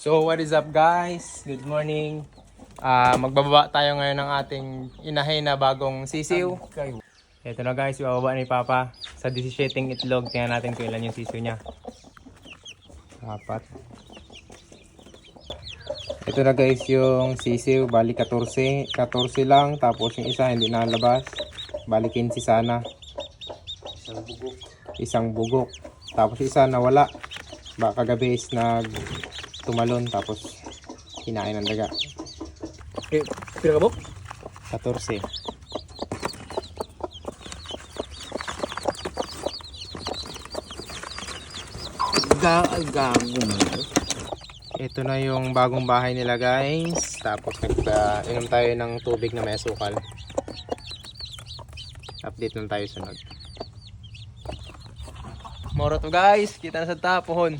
So what is up guys? Good morning. Magbababa tayo ngayon ng ating inahin na bagong sisiw. Ito na guys, ibababa ni Papa sa 17 itlog. Tingnan natin kung ilan yung sisiw niya. Apat. Ito na guys yung sisiw, bali 14 lang, tapos yung isa hindi nalabas. Bali 15 sana. Isang bugok. Tapos isa nawala. Baka kagabi is tumalon tapos kinain ng daga. Pira ka po? 14. Gago mo. Ito na yung bagong bahay nila guys. Tapos inom tayo ng tubig na may asukal. Update lang tayo sunod. Moro to guys, kita na sa tapohon.